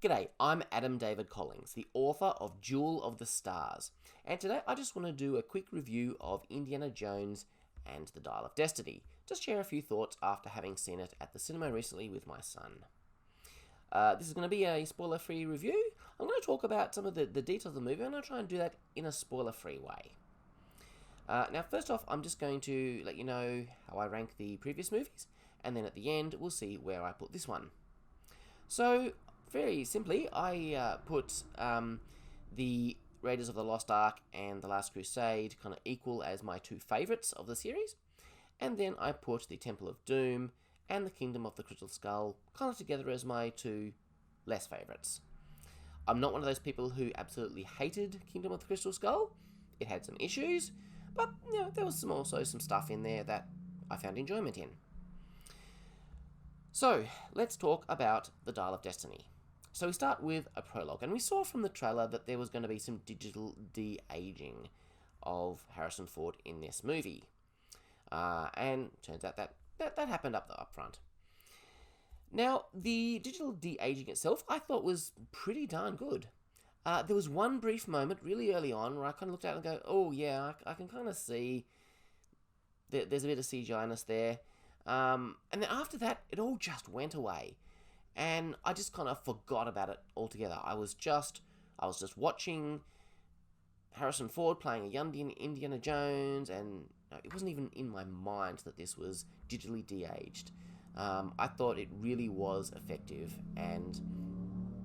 G'day, I'm Adam David Collins, the author of Jewel of the Stars, and today I just want to do a quick review of Indiana Jones and the Dial of Destiny. Just share a few thoughts after having seen it at the cinema recently with my son. This is going to be a spoiler-free review. I'm going to talk about some of the details of the movie, and I'll try and do that in a spoiler-free way. Now, first off, I'm just going to let you know how I rank the previous movies, and then at the end, we'll see where I put this one. So, very simply, I put the Raiders of the Lost Ark and The Last Crusade kind of equal as my two favourites of the series, and then I put the Temple of Doom and the Kingdom of the Crystal Skull kind of together as my two less favourites. I'm not one of those people who absolutely hated Kingdom of the Crystal Skull. It had some issues, but there was also some stuff in there that I found enjoyment in. So, let's talk about the Dial of Destiny. So we start with a prologue, and we saw from the trailer that there was going to be some digital de-aging of Harrison Ford in this movie. And turns out that happened up front. Now, the digital de-aging itself, I thought was pretty darn good. There was one brief moment really early on where I kind of looked at it and go, oh yeah, I can kind of see that there's a bit of CGI-ness there. And then after that, it all just went away. And I just kind of forgot about it altogether. I was just watching Harrison Ford playing a young Indiana Jones, and it wasn't even in my mind that this was digitally de-aged. I thought it really was effective, and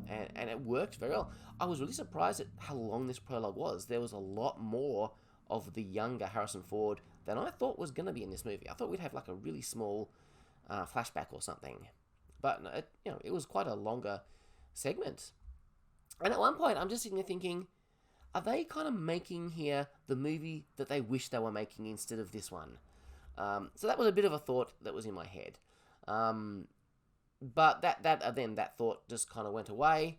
it worked very well. I was really surprised at how long this prologue was. There was a lot more of the younger Harrison Ford than I thought was going to be in this movie. I thought we'd have like a really small flashback or something. But it was quite a longer segment. And at one point, I'm just sitting there thinking, are they kind of making here the movie that they wish they were making instead of this one? So that was a bit of a thought that was in my head. But that thought just kind of went away.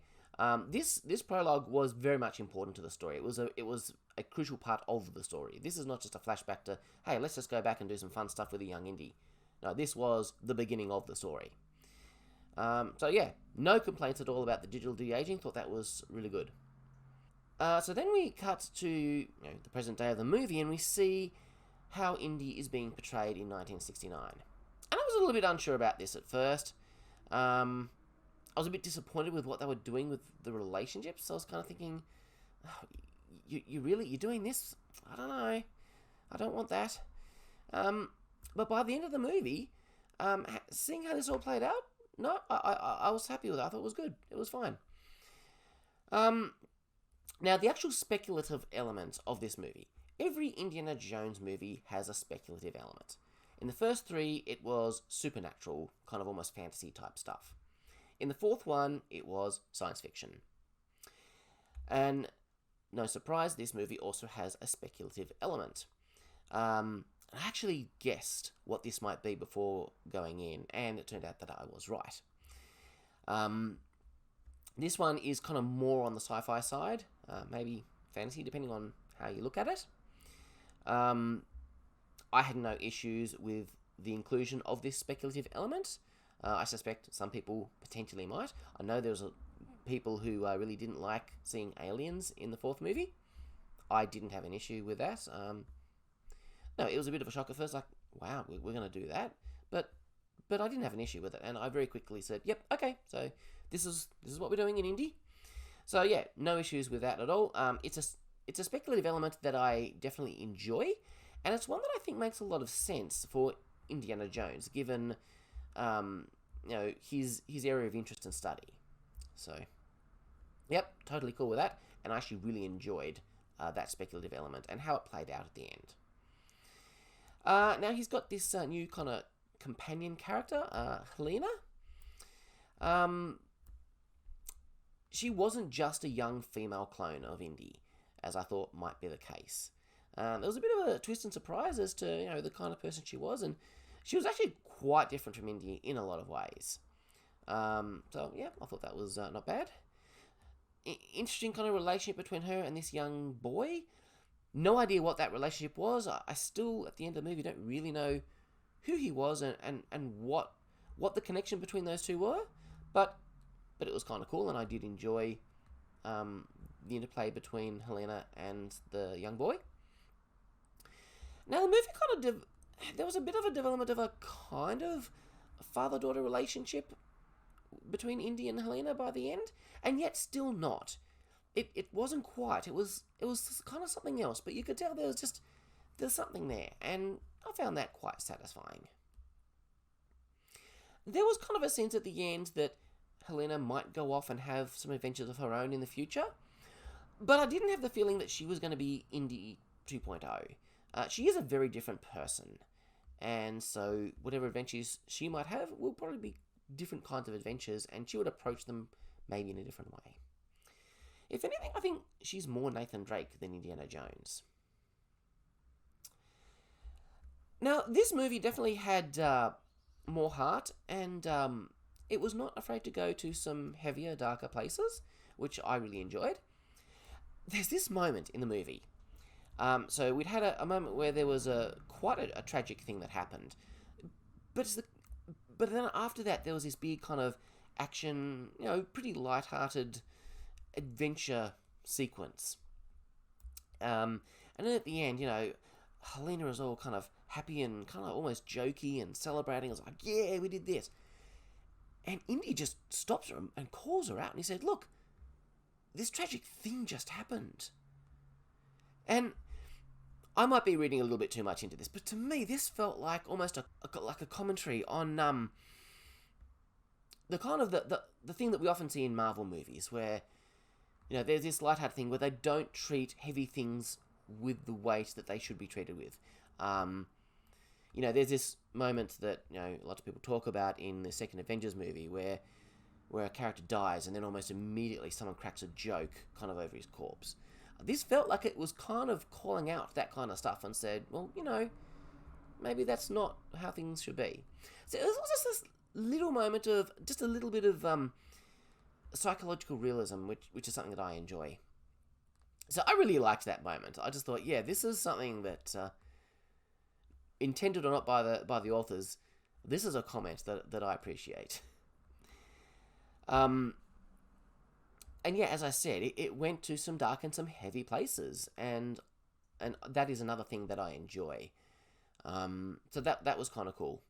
This prologue was very much important to the story. It was a crucial part of the story. This is not just a flashback to, hey, let's just go back and do some fun stuff with a young Indy. No, this was the beginning of the story. So yeah, no complaints at all about the digital de-aging. Thought that was really good. So then we cut to the present day of the movie, and we see how Indy is being portrayed in 1969. And I was a little bit unsure about this at first. I was a bit disappointed with what they were doing with the relationships. So I was kind of thinking, oh, you're doing this? I don't know. I don't want that. But by the end of the movie, seeing how this all played out, no, I was happy with it. I thought it was good. It was fine. Now, the actual speculative element of this movie. Every Indiana Jones movie has a speculative element. In the first three, it was supernatural, kind of almost fantasy type stuff. In the fourth one, it was science fiction. And no surprise, this movie also has a speculative element. I actually guessed what this might be before going in, and it turned out that I was right. This one is kind of more on the sci-fi side, maybe fantasy, depending on how you look at it. I had no issues with the inclusion of this speculative element. I suspect some people potentially might. I know there was people who really didn't like seeing aliens in the fourth movie. I didn't have an issue with that. No, it was a bit of a shock at first, like, wow, we're going to do that. But I didn't have an issue with it, and I very quickly said, yep, okay, so this is what we're doing in Indy. So yeah, no issues with that at all. It's a speculative element that I definitely enjoy, and it's one that I think makes a lot of sense for Indiana Jones, given his area of interest and study. So, yep, totally cool with that, and I actually really enjoyed that speculative element and how it played out at the end. Now he's got this new kind of companion character, Helena. She wasn't just a young female clone of Indy, as I thought might be the case. There was a bit of a twist and surprise as to the kind of person she was, and she was actually quite different from Indy in a lot of ways. So yeah, I thought that was not bad. Interesting kind of relationship between her and this young boy. No idea what that relationship was. I still, at the end of the movie, don't really know who he was and what the connection between those two were. But but it was kind of cool, and I did enjoy the interplay between Helena and the young boy. Now, the movie kind of there was a bit of a development of a kind of father-daughter relationship between Indy and Helena by the end, and yet still not. It wasn't quite. It was kind of something else, but you could tell there's something there, and I found that quite satisfying. There was kind of a sense at the end that Helena might go off and have some adventures of her own in the future, but I didn't have the feeling that she was going to be Indy 2.0. She is a very different person, and so whatever adventures she might have will probably be different kinds of adventures, and she would approach them maybe in a different way. If anything, I think she's more Nathan Drake than Indiana Jones. Now, this movie definitely had more heart, and it was not afraid to go to some heavier, darker places, which I really enjoyed. There's this moment in the movie. So we'd had a moment where there was quite a tragic thing that happened, but then after that there was this big kind of action, pretty light-hearted adventure sequence. And then at the end, Helena is all kind of happy and kind of almost jokey and celebrating. I was like, yeah, we did this. And Indy just stops her and calls her out, and he said, look, this tragic thing just happened. And I might be reading a little bit too much into this, but to me, this felt like almost like a commentary on the kind of the thing that we often see in Marvel movies, where there's this lighthearted thing where they don't treat heavy things with the weight that they should be treated with. There's this moment that lots of people talk about in the second Avengers movie where a character dies and then almost immediately someone cracks a joke kind of over his corpse. This felt like it was kind of calling out that kind of stuff and said, well, maybe that's not how things should be. So it was just this little moment of just a little bit of psychological realism, which is something that I enjoy. So I really liked that moment. I just thought, yeah, this is something that, intended or not by the authors, this is a comment that I appreciate. And yeah, as I said, it went to some dark and some heavy places, and that is another thing that I enjoy. So that was kind of cool.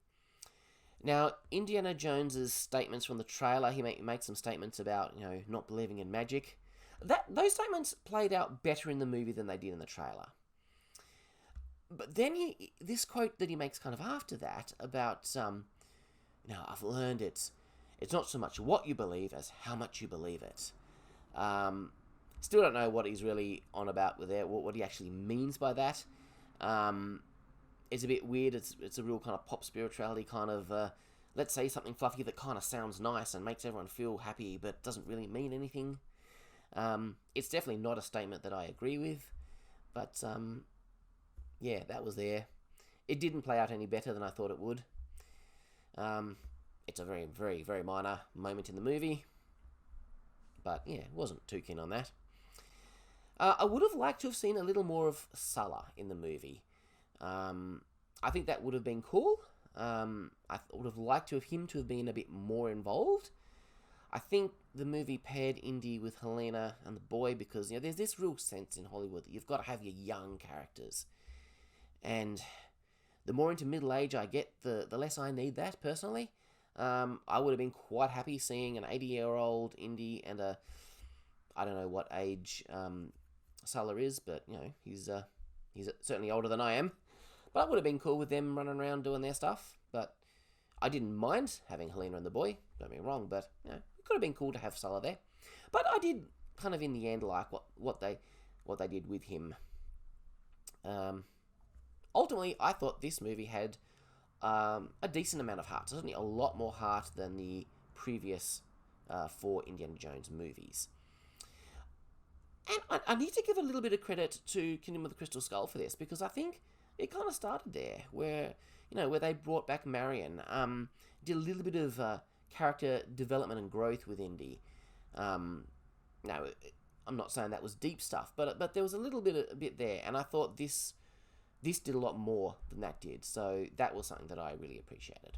Now, Indiana Jones's statements from the trailer, he made some statements about not believing in magic. Those statements played out better in the movie than they did in the trailer. But then this quote that he makes kind of after that about I've learned it's not so much what you believe as how much you believe it. Still don't know what he's really on about with there, what he actually means by that. It's a bit weird. It's a real kind of pop spirituality kind of, let's say something fluffy that kind of sounds nice and makes everyone feel happy but doesn't really mean anything. It's definitely not a statement that I agree with, but yeah, that was there. It didn't play out any better than I thought it would. It's a very, very, very minor moment in the movie, but yeah, wasn't too keen on that. I would have liked to have seen a little more of Sulla in the movie. I think that would have been cool. I would have liked to have been a bit more involved. I think the movie paired Indy with Helena and the boy because there's this real sense in Hollywood that you've got to have your young characters, and the more into middle age I get, the less I need that personally. I would have been quite happy seeing an 80-year-old Indy and I don't know what age Sulla is, but he's certainly older than I am. But I would have been cool with them running around doing their stuff. But I didn't mind having Helena and the boy. Don't get me wrong, but it could have been cool to have Sulla there. But I did kind of in the end like what they did with him. Ultimately, I thought this movie had a decent amount of heart. Certainly a lot more heart than the previous 4 Indiana Jones movies. And I need to give a little bit of credit to Kingdom of the Crystal Skull for this, because I think it kind of started there, where they brought back Marion, did a little bit of character development and growth with Indy. Now, I'm not saying that was deep stuff, but there was a bit there, and I thought this did a lot more than that did, so that was something that I really appreciated.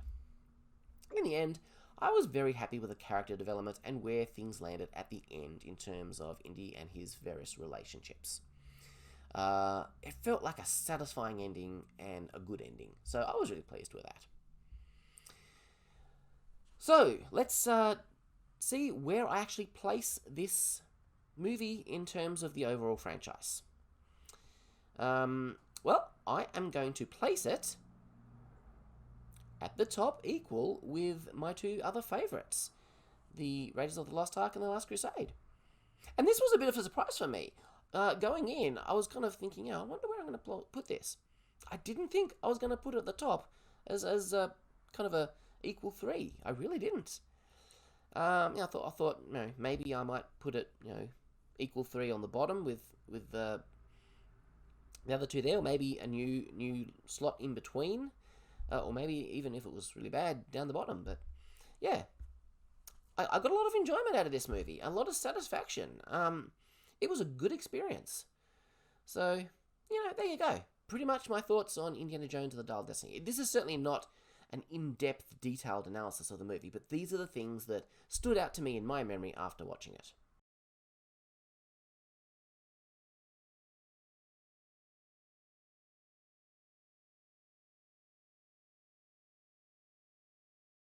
In the end, I was very happy with the character development and where things landed at the end in terms of Indy and his various relationships. It felt like a satisfying ending and a good ending, so I was really pleased with that. So, let's see where I actually place this movie in terms of the overall franchise. Well, I am going to place it at the top, equal with my two other favourites, the Raiders of the Lost Ark and the Last Crusade. And this was a bit of a surprise for me. Going in, I was kind of thinking, I wonder where I'm going to put this. I didn't think I was going to put it at the top as kind of a equal 3. I really didn't. I thought, maybe I might put it, equal 3 on the bottom with the other two there, or maybe a new slot in between, or maybe even if it was really bad, down the bottom. But yeah, I got a lot of enjoyment out of this movie, a lot of satisfaction. It was a good experience. So, there you go. Pretty much my thoughts on Indiana Jones and the Dial of Destiny. This is certainly not an in-depth, detailed analysis of the movie, but these are the things that stood out to me in my memory after watching it.